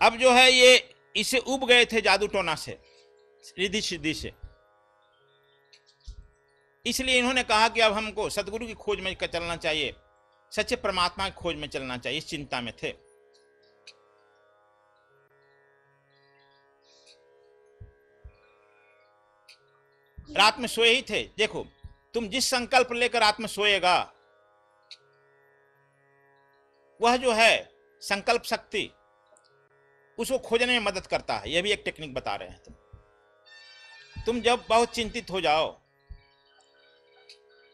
अब जो है ये इसे उब गए थे जादू टोना से, रिद्धि सिद्धि से, इसलिए इन्होंने कहा कि अब हमको सदगुरु की खोज में चलना चाहिए, सच्चे परमात्मा की खोज में चलना चाहिए। इस चिंता में थे। रात में सोए ही थे। देखो, तुम जिस संकल्प लेकर रात में सोएगा, वह जो है संकल्प शक्ति उसको खोजने में मदद करता है। यह भी एक टेक्निक बता रहे हैं। तुम जब बहुत चिंतित हो जाओ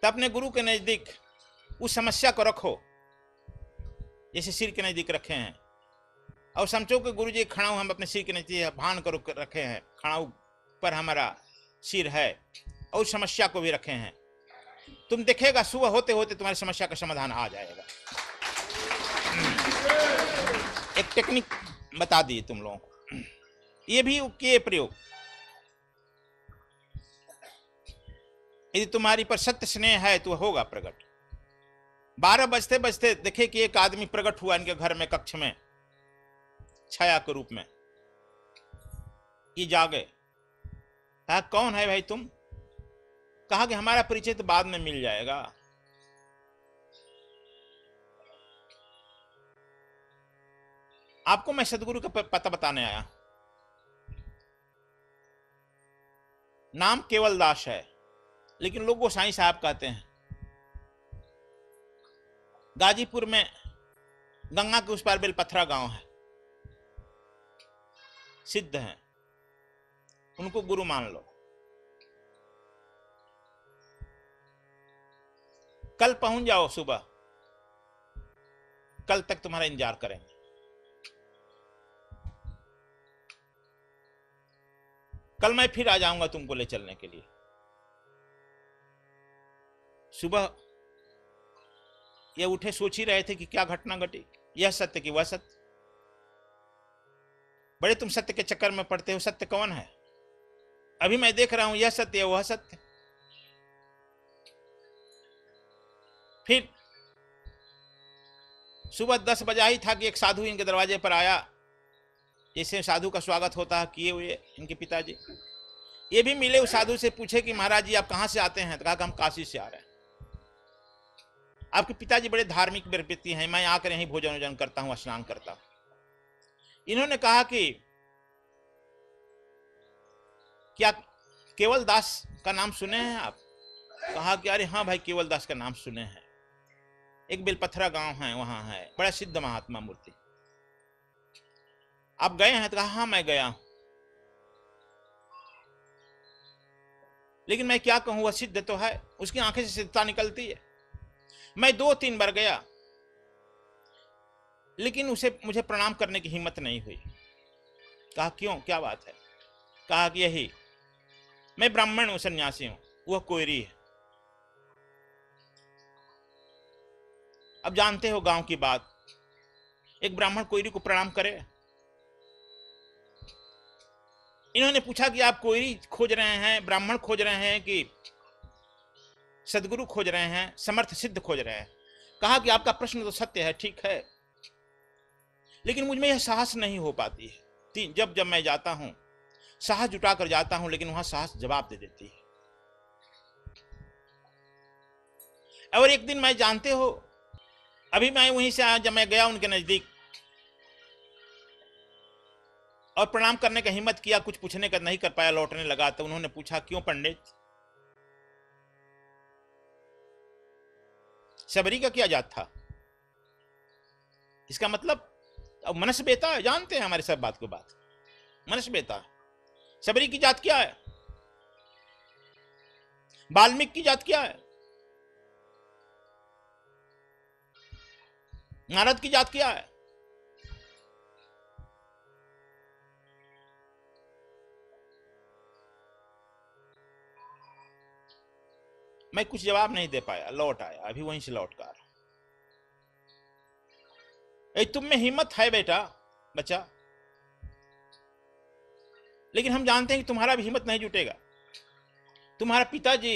तो अपने गुरु के नजदीक उस समस्या को रखो, जैसे सिर के नजदीक रखे हैं, और समझो कि गुरु जी खड़ा हूं, हम अपने सिर के नजदीक भान करो रखे हैं, खड़ा पर हमारा सिर है, और उस समस्या को भी रखे हैं। तुम देखेगा सुबह होते होते तुम्हारी समस्या का समाधान आ जाएगा। एक टेक्निक बता दी तुम लोगों को, ये भी किए प्रयोग। यदि तुम्हारी पर सत्य स्नेह है तो होगा प्रकट। 12 बजते बजते देखे कि एक आदमी प्रकट हुआ इनके घर में, कक्ष में, छाया के रूप में। ये जागे, कहा कौन है भाई तुम? कहा कि हमारा परिचय तो बाद में मिल जाएगा। आपको मैं सदगुरु का पता बताने आया। नाम केवल दास है, लेकिन लोग गोसाई साहब कहते हैं। गाजीपुर में गंगा के उस पार बेलपत्थरा गांव है, सिद्ध हैं, उनको गुरु मान लो। कल पहुंच जाओ सुबह, कल तक तुम्हारा इंतजार करेंगे। कल मैं फिर आ जाऊंगा तुमको ले चलने के लिए। सुबह ये उठे, सोच ही रहे थे कि क्या घटना घटी, यह सत्य कि वह सत्य। बड़े तुम सत्य के चक्कर में पड़ते हो। सत्य कौन है? अभी मैं देख रहा हूं यह सत्य है, वह सत्य। फिर सुबह 10 बजा ही था कि एक साधु इनके दरवाजे पर आया, जैसे साधु का स्वागत होता है किए हुए इनके पिताजी। ये भी मिले उस साधु से, पूछे कि महाराज जी आप कहां से आते हैं? तो कहा कि हम काशी से आ रहे हैं। आपके पिताजी बड़े धार्मिक व्यक्ति हैं, मैं आकर यहीं भोजन वोजन करता हूं, स्नान करता हूं। इन्होंने कहा कि क्या केवल दास का नाम सुने हैं आप? कहा कि अरे हाँ भाई, केवल दास का नाम सुने हैं। एक बेलपत्थरा गांव है, वहां है बड़ा सिद्ध महात्मा मूर्ति। आप गए हैं? तो कहा हाँ मैं गया हूं, लेकिन मैं क्या कहूं, वह सिद्ध तो है, उसकी आंखें से सिद्धता निकलती है। मैं 2-3 बार गया, लेकिन उसे मुझे प्रणाम करने की हिम्मत नहीं हुई। कहा क्यों, क्या बात है? कहा कि यही, मैं ब्राह्मण हूं, सन्यासी हूं, वह कोयरी है। अब जानते हो गांव की बात, एक ब्राह्मण कोयरी को प्रणाम करे? इन्होंने पूछा कि आप कोयरी खोज रहे हैं, ब्राह्मण खोज रहे हैं कि सदगुरु खोज रहे हैं, समर्थ सिद्ध खोज रहे हैं? कहा कि आपका प्रश्न तो सत्य है, ठीक है, लेकिन मुझ में यह साहस नहीं हो पाती है। जब जब मैं जाता हूं, साहस जुटा कर जाता हूं, लेकिन वहां साहस जवाब दे देती है। और एक दिन मैं, जानते हो, अभी मैं वहीं से आया, जब मैं गया उनके नजदीक और प्रणाम करने का हिम्मत किया, कुछ पूछने का नहीं कर पाया, लौटने लगा, तो उन्होंने पूछा क्यों पंडित, शबरी का क्या जात था? इसका मतलब अब मनुष्य बेटा है, जानते हैं हमारे सब बात को बात, मनुष्य बेटा है। शबरी की जात क्या है? वाल्मीकि की जात क्या है? नारद की जात क्या है? मैं कुछ जवाब नहीं दे पाया, लौट आया, अभी वहीं से लौट कर। तुम में हिम्मत है बेटा, बच्चा, लेकिन हम जानते हैं कि तुम्हारा भी हिम्मत नहीं जुटेगा। तुम्हारा पिताजी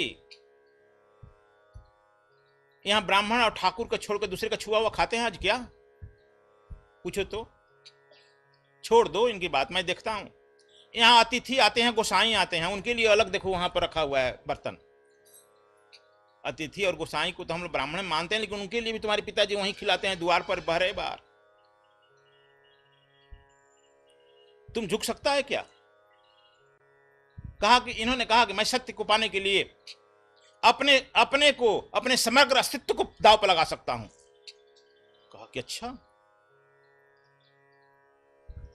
यहां ब्राह्मण और ठाकुर को छोड़कर दूसरे का छुआ हुआ खाते हैं आज क्या? पूछो तो। छोड़ दो इनकी बात, मैं देखता हूं। यहाँ अतिथि आते हैं, गोसाई आते हैं, उनके लिए अलग देखो वहां पर रखा हुआ है बर्तन। अतिथि और गोसाई को तो हम लोग ब्राह्मण मानते हैं, लेकिन उनके लिए भी तुम्हारे पिताजी वहीं खिलाते हैं, द्वार पर बहरे बार। तुम झुक सकता है क्या? कहा कि इन्होंने कहा कि मैं सत्य को पाने के लिए अपने को, अपने समग्र अस्तित्व को दांव पर लगा सकता हूं। कहा कि अच्छा,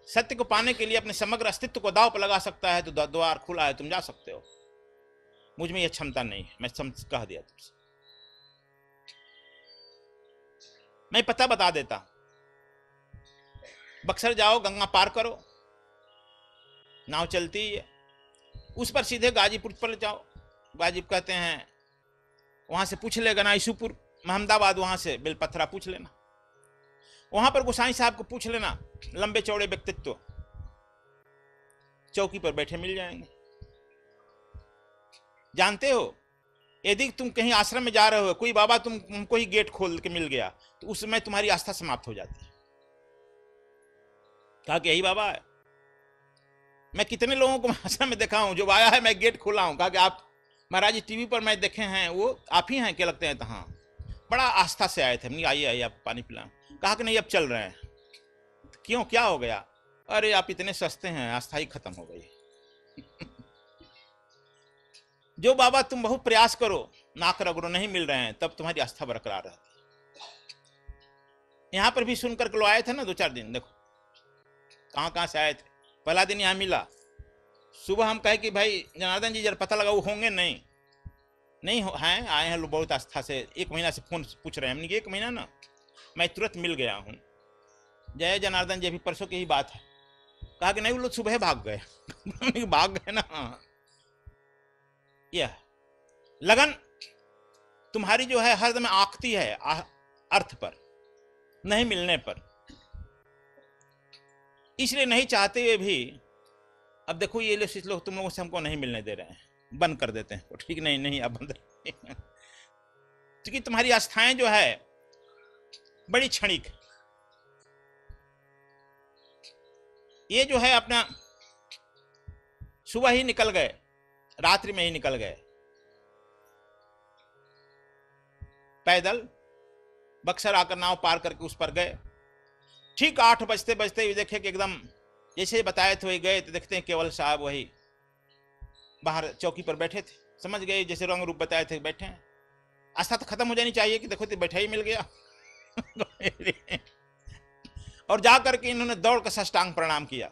सत्य को पाने के लिए अपने समग्र अस्तित्व को दांव पर लगा सकता है, तो द्वार खुला है, तुम जा सकते हो। मुझ में यह क्षमता नहीं है, मैं कह दिया तुमसे। मैं पता बता देता, बक्सर जाओ, गंगा पार करो, नाव चलती है, उस पर सीधे गाजीपुर पर जाओ। गाजीपुर कहते हैं, वहां से पूछ लेगा ना, ईसूपुर, महमदाबाद, वहां से बेलपत्थरा पूछ लेना। वहां पर गोसाई साहब को पूछ लेना, लंबे चौड़े व्यक्तित्व चौकी पर बैठे मिल जाएंगे। जानते हो, यदि तुम कहीं आश्रम में जा रहे हो, कोई बाबा तुमको ही गेट खोल के मिल गया, तो उस समय तुम्हारी आस्था समाप्त हो जाती है। कहा कि यही बाबा है। मैं कितने लोगों को आश्रम में देखा हूं, जो आया है मैं गेट खोला हूं, कहा कि आप महाराज जी टीवी पर मैं देखे हैं, वो आप ही हैं क्या लगते हैं? तो हाँ, बड़ा आस्था से आए थे। नहीं, आइए आइए, आप पानी पिलाएं। कहा कि नहीं, अब चल रहे हैं। क्यों, क्या हो गया? अरे आप इतने सस्ते हैं, आस्था ही खत्म हो गई। जो बाबा तुम बहुत प्रयास करो, नाक रगड़ो, नहीं मिल रहे हैं, तब तुम्हारी आस्था बरकरार रहती। यहां पर भी सुनकर के लोग आए थे ना 2-4 दिन, देखो कहां से आए थे। पहला दिन यहां मिला, सुबह हम कहे कि भाई जनार्दन जी जरा पता लगा, वो होंगे नहीं हैं, आए हैं लोग बहुत आस्था से, 1 महीना से फोन पूछ रहे हैं। हमने 1 महीना ना, मैं तुरंत मिल गया हूँ। जय जनार्दन जी, अभी परसों की ही बात है। कहा कि नहीं, वो लोग सुबह भाग गए। भाग गए ना। यह लगन तुम्हारी जो है हरदम आंकती है अर्थ पर, नहीं मिलने पर, इसलिए नहीं चाहते हुए भी। अब देखो ये लोग तुम लोगों से हमको नहीं मिलने दे रहे हैं, बंद कर देते हैं। ठीक, नहीं अब बंद। क्योंकि तुम्हारी आस्थाएं जो है बड़ी क्षणिक, ये जो है अपना सुबह ही निकल गए, रात्रि में ही निकल गए, पैदल बक्सर आकर नाव पार करके उस पर गए। ठीक 8 बजते बजते देखे कि एकदम जैसे बताए थे वही गए, तो देखते हैं केवल साहब वही बाहर चौकी पर बैठे थे। समझ गए जैसे रंग रूप बताए थे बैठे हैं। आस्था तो खत्म हो जानी चाहिए कि देखो तो बैठा ही मिल गया। और जा करके इन्होंने दौड़ कर साष्टांग प्रणाम किया।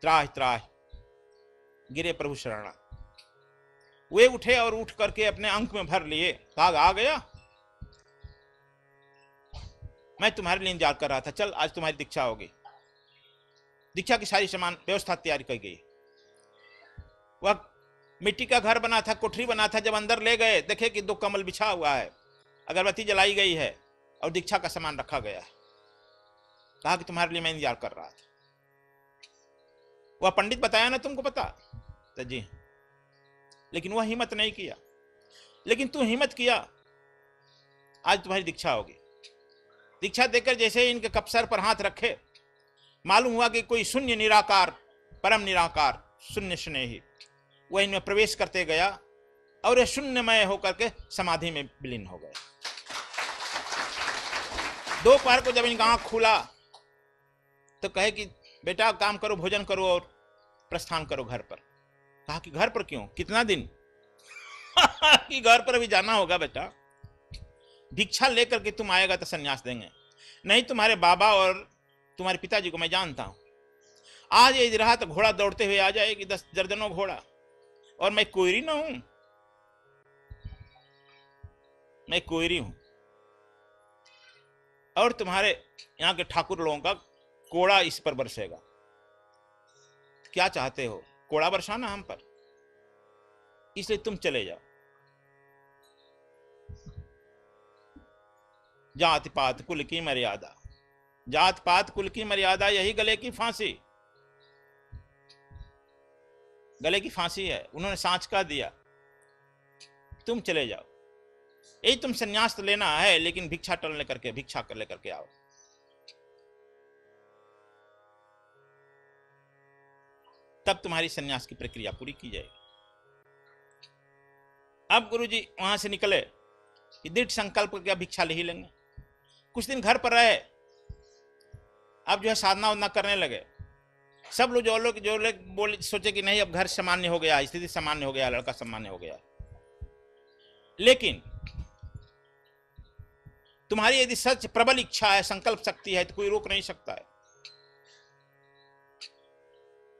त्राहि त्राहि गिरे प्रभु शरणा। वे उठे और उठ करके अपने अंक में भर लिए। कहा आ गया, मैं तुम्हारे लिए इंतजार कर रहा था, चल आज तुम्हारी दीक्षा होगी। दीक्षा की सारी सामान व्यवस्था तैयार की गई। वह मिट्टी का घर बना था, कोठरी बना था। जब अंदर ले गए देखे कि 2 कमल बिछा हुआ है, अगरबत्ती जलाई गई है और दीक्षा का सामान रखा गया है। कहा कि तुम्हारे लिए मैं इंतजार कर रहा था। वह पंडित बताया ना तुमको, पता तो जी, लेकिन वह हिम्मत नहीं किया। लेकिन तू हिम्मत किया, आज तुम्हारी दीक्षा होगी। दीक्षा देकर जैसे इनके कपसर पर हाथ रखे, मालूम हुआ कि कोई शून्य निराकार, परम निराकार शून्य स्नेही वह इनमें प्रवेश करते गया और यह शून्यमय होकर के समाधि में विलीन हो गए। दोपहर को जब इनका आंख खुला तो कहे कि बेटा काम करो, भोजन करो और प्रस्थान करो घर पर। कहा कि घर पर क्यों, कितना दिन? कि घर पर अभी जाना होगा बेटा, दीक्षा लेकर के तुम आएगा तो सन्यास देंगे। नहीं, तुम्हारे बाबा और तुम्हारे पिताजी को मैं जानता हूं। आज ये रहा तो घोड़ा दौड़ते हुए आ जाएगी, 10 दर्जनों घोड़ा, और मैं कोयरी ना हूं, मैं कोयरी हूं। और तुम्हारे यहां के ठाकुर लोगों का कोड़ा इस पर बरसेगा। क्या चाहते हो, कोड़ा बरसाना हम पर? इसलिए तुम चले जाओ। जात पात कुल की मर्यादा, जात पात कुल की मर्यादा, यही गले की फांसी। गले की फांसी है, उन्होंने सांच का दिया। तुम चले जाओ। यही तुम संन्यास तो लेना है, लेकिन भिक्षा टल लेकर के, भिक्षा कर लेकर के आओ। तब तुम्हारी सन्यास की प्रक्रिया पूरी की जाएगी। अब गुरुजी वहां से निकले कि दृढ़ संकल्प करके भिक्षा ले ही लेंगे। कुछ दिन घर पर रहे, अब जो है साधना उधना करने लगे। सब लोग जो लोग बोले, सोचे कि नहीं अब घर सामान्य हो गया, स्थिति सामान्य हो गया, लड़का सामान्य हो गया। लेकिन तुम्हारी यदि सच प्रबल इच्छा है, संकल्प शक्ति है, तो कोई रोक नहीं सकता है।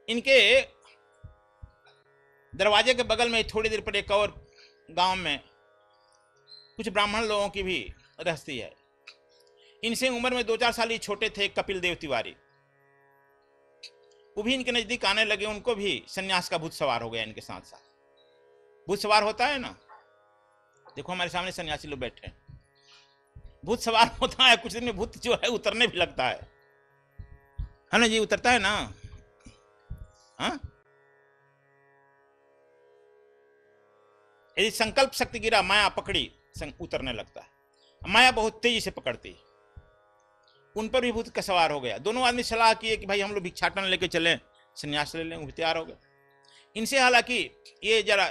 इनके दरवाजे के बगल में थोड़ी देर पर एक और गांव में कुछ ब्राह्मण लोगों की भी रहती है। इनसे उम्र में 2-4 साल ही छोटे थे कपिल देव तिवारी। वो भी इनके नजदीक आने लगे। उनको भी सन्यास का भूत सवार हो गया इनके साथ साथ। भूत सवार होता है ना, देखो हमारे सामने सन्यासी लोग बैठे हैं। भूत सवार होता है, कुछ दिन में भूत जो है उतरने भी लगता है ना जी, उतरता है ना। हाँ, यदि संकल्प शक्ति गिरा, माया पकड़ी, उतरने लगता है। माया बहुत तेजी से पकड़ती। उन पर भी भूत का सवार हो गया। दोनों आदमी सलाह किए कि भाई हम लोग भिक्षाटन लेके चलें, सन्यास ले लें। वो तैयार हो गए। इनसे हालांकि ये जरा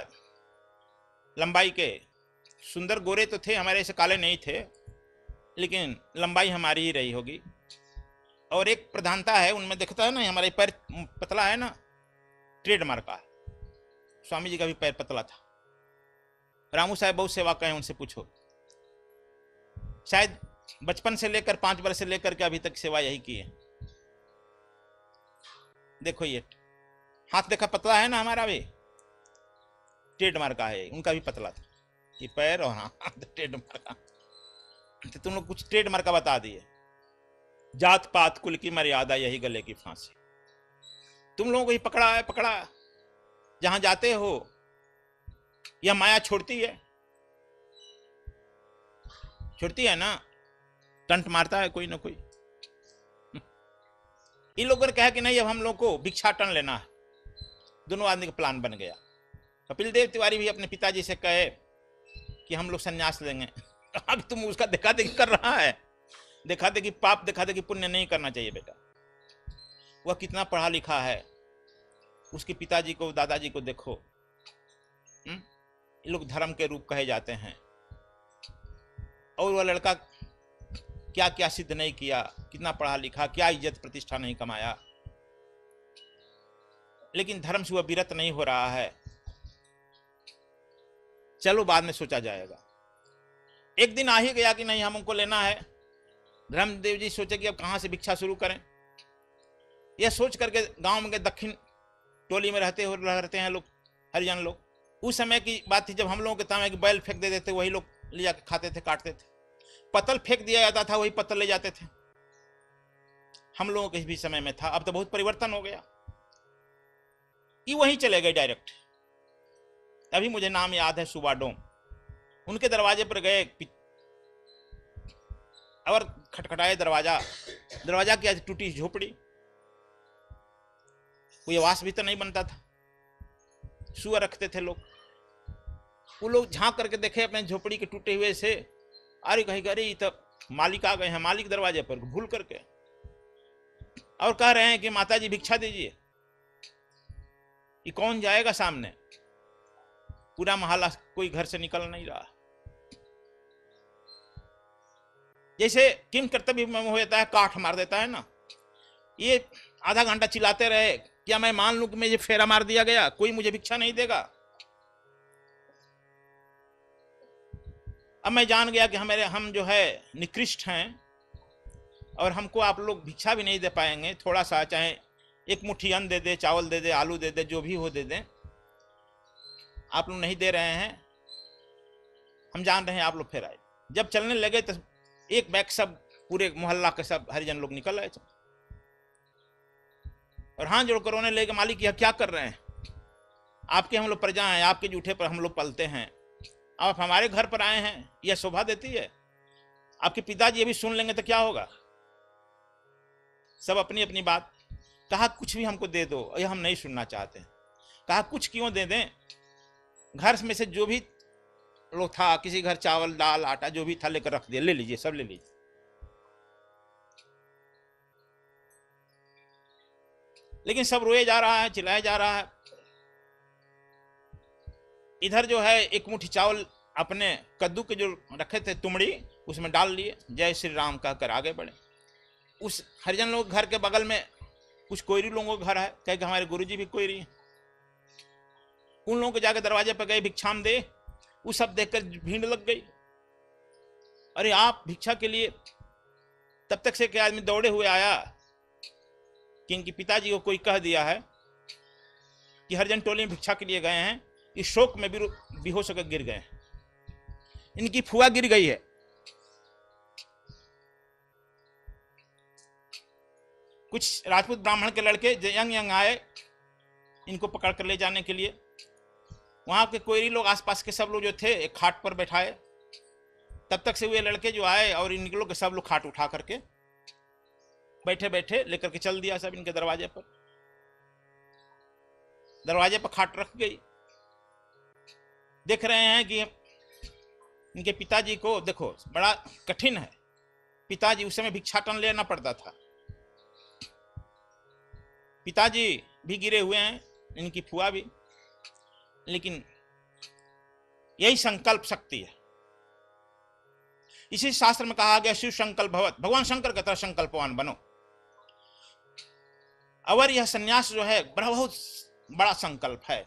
लंबाई के सुंदर गोरे तो थे, हमारे ऐसे काले नहीं थे, लेकिन लंबाई हमारी ही रही होगी। और एक प्रधानता है उनमें, दिखता है ना हमारा पैर पतला है ना, ट्रेडमार्क का। स्वामी जी का भी पैर पतला था। रामू साहब बहुत सेवा कहे, उनसे पूछो। शायद बचपन से लेकर 5 वर्ष से लेकर के अभी तक सेवा यही की है। देखो ये हाथ देखा पतला है ना, हमारा भी ट्रेडमार्क का है, उनका भी पतला था। ये पैर और हाथ ट्रेडमार्क का। तो तुम लोग कुछ ट्रेडमार्क का बता दिए। जात पात कुल की मर्यादा, यही गले की फांसी। तुम लोगों को ही पकड़ा है, पकड़ा। जहां जाते हो यह माया छोड़ती है, छोड़ती है ना, टंट मारता है कोई ना कोई। इन लोगों ने कहा कि नहीं अब हम लोग को भिक्षाटन लेना है। दोनों आदमी का प्लान बन गया। कपिल देव तिवारी भी अपने पिताजी से कहे कि हम लोग सन्यास लेंगे। अब तुम उसका देखा देखी कर रहा है, देखा देखी पाप, देखा देखी पुण्य नहीं करना चाहिए बेटा। वह कितना पढ़ा लिखा है, उसके पिताजी को, दादाजी को देखो। ये लोग धर्म के रूप कहे जाते हैं। और वह लड़का क्या क्या सिद्ध नहीं किया, कितना पढ़ा लिखा, क्या इज्जत प्रतिष्ठा नहीं कमाया, लेकिन धर्म से वह विरत नहीं हो रहा है। चलो बाद में सोचा जाएगा। एक दिन आ ही गया कि नहीं हमको लेना है। धर्मदेव जी सोचे कि अब कहां से भिक्षा शुरू करें। यह सोच करके गांव में दक्षिण टोली में रहते हैं लोग, हरिजन लोग। उस समय की बात थी जब हम लोगों के तामे कि बैल फेंक देते थे, वही लोग ले जाकर खाते थे, काटते थे। पतल फेंक दिया जाता था, वही पतल ले जाते थे। हम लोगों के भी समय में था, अब तो बहुत परिवर्तन हो गया। ये वहीं चले गए डायरेक्ट। अभी मुझे नाम याद है, सुबाडोम। उनके दरवाजे पर गए और खटखटाए दरवाजा। दरवाजा की आज टूटी झोपड़ी, कोई आवास भी तो नहीं बनता था। सुअर रखते थे लोग। वो लोग झांक करके देखे अपने झोपड़ी के टूटे हुए से। अरे कहीं अरे तो मालिक आ गए हैं, मालिक दरवाजे पर भूल करके, और कह रहे हैं कि माता जी भिक्षा दीजिए। ये कौन जाएगा सामने? पूरा मोहल्ला, कोई घर से निकल नहीं रहा। जैसे किम कर्तव्य में हो जाता है, काठ मार देता है ना। ये आधा घंटा चिल्लाते रहे, क्या मैं मान लूं कि मुझे फेरा मार दिया गया, कोई मुझे भिक्षा नहीं देगा। अब मैं जान गया कि हम जो है निकृष्ट हैं, और हमको आप लोग भिक्षा भी नहीं दे पाएंगे। थोड़ा सा, चाहे एक मुट्ठी अन्न दे दे, चावल दे दे, आलू दे दे, जो भी हो दे दें। आप लोग नहीं दे रहे हैं, हम जान रहे हैं आप लोग फिर आए। जब चलने लगे तो एक बैग सब, पूरे मोहल्ला के सब हरिजन लोग निकल आए और हाथ जोड़कर रोने लगे, मालिक यह क्या कर रहे हैं? आपके हम लोग प्रजा हैं, आपके जूठे पर हम लोग पलते हैं, आप हमारे घर पर आए हैं, यह शोभा देती है? आपके पिताजी ये भी सुन लेंगे तो क्या होगा? सब अपनी अपनी बात। कहा कुछ भी हमको दे दो, यह हम नहीं सुनना चाहते। कहा कुछ क्यों दे दें, घर में से जो भी लोग था, किसी घर चावल दाल आटा जो भी था लेकर रख दिया, ले लीजिए, सब ले लीजिए। लेकिन सब रोए जा रहा है, चिल्लाया जा रहा है। इधर जो है एक मुट्ठी चावल अपने कद्दू के जो रखे थे तुमड़ी, उसमें डाल लिए, जय श्री राम कहकर आगे बढ़े। उस हरिजन लोग घर के बगल में कुछ कोयरी लोगों का घर है, कहे कि हमारे गुरुजी भी कोयरी हैं। उन लोगों के जाकर दरवाजे पर गए, भिक्षाम दे। वो सब देखकर भीड़ लग गई, अरे आप भिक्षा के लिए। तब तक से क्या आदमी दौड़े हुए आया कि इनके पिताजी को कोई कह दिया है कि हरिजन टोली में भिक्षा के लिए गए हैं, इस शोक में बेहोश होकर गिर गए, इनकी फुआ गिर गई है। कुछ राजपूत ब्राह्मण के लड़के यंग यंग आए इनको पकड़ कर ले जाने के लिए। वहां के कोयरी लोग, आसपास के सब लोग जो थे, एक खाट पर बैठाए। तब तक से वे लड़के जो आए और इन लोग के सब लोग खाट उठा करके बैठे बैठे लेकर के चल दिया सब इनके दरवाजे पर। दरवाजे पर खाट रख गई। देख रहे हैं कि इनके पिताजी को, देखो बड़ा कठिन है, पिताजी उस समय भिक्षाटन लेना पड़ता था। पिताजी भी गिरे हुए हैं, इनकी फुआ भी, लेकिन यही संकल्प शक्ति है। इसी शास्त्र में कहा गया शिव संकल्प भवत, भगवान शंकर की तरह संकल्पवान बनो। अवर यह सन्यास जो है बहुत बड़ा संकल्प है।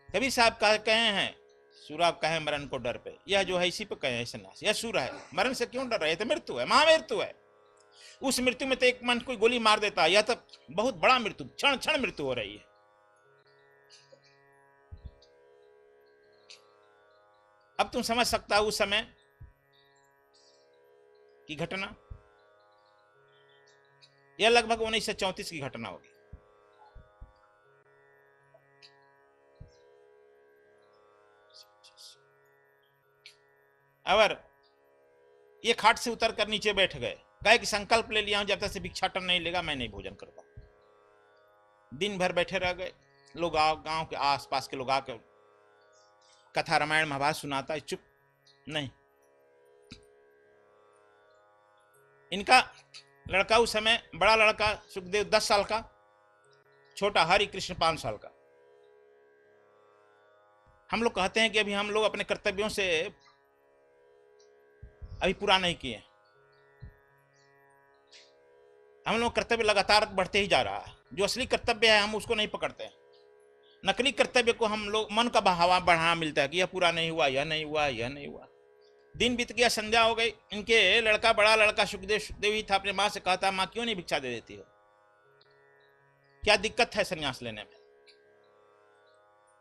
कबीर साहब कहे हैं, सूरा कहे मरण को डर पे, यह जो है इसी पे कहे हैं सन्यास। यह सूरा है, मरण से क्यों डर रहे? तो मृत्यु है, महामृत्यु है। उस मृत्यु में तो एक मन कोई गोली मार देता है, यह तो बहुत बड़ा मृत्यु, क्षण क्षण मृत्यु हो रही है। अब तुम समझ सकता है उस समय की घटना। यह लगभग 1934 की घटना होगी। और ये खाट से उतर कर नीचे बैठ गए, कहे कि संकल्प ले लिया हूं, जब तक से भिक्षाटन नहीं लेगा मैं नहीं भोजन करता। दिन भर बैठे रह गए। लोग गांव के आसपास के लोग आकर कथा रामायण महाभारत सुनाता है, चुप नहीं। इनका लड़का उस समय, बड़ा लड़का सुखदेव 10 साल का, छोटा हरि कृष्ण 5 साल का। हम लोग कहते हैं कि अभी हम लोग अपने कर्तव्यों से अभी पूरा नहीं किए। हम लोग कर्तव्य लगातार बढ़ते ही जा रहा है। जो असली कर्तव्य है हम उसको नहीं पकड़ते हैं। नकली कर्तव्य को हम लोग मन का बहावा बढ़ाना मिलता है कि यह पूरा नहीं हुआ, यह नहीं हुआ, यह नहीं हुआ। दिन बीत गया, संध्या हो गई। इनके लड़का, बड़ा लड़का सुखदेव ही था, अपने माँ से कहता, माँ क्यों नहीं भिक्षा दे देती हो, क्या दिक्कत है संन्यास लेने में?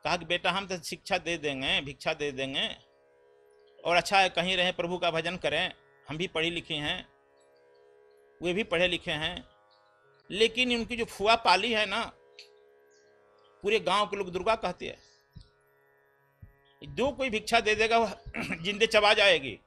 कहा कि बेटा हम तो शिक्षा दे देंगे, भिक्षा दे देंगे, और अच्छा है कहीं रहे, प्रभु का भजन करें। हम भी पढ़ी लिखे हैं, वे भी पढ़े लिखे हैं, लेकिन उनकी जो फुआ पाली है ना, पूरे गांव के लोग दुर्गा कहते हैं। जो कोई भिक्षा दे देगा वह जिंदे चबा जाएगी।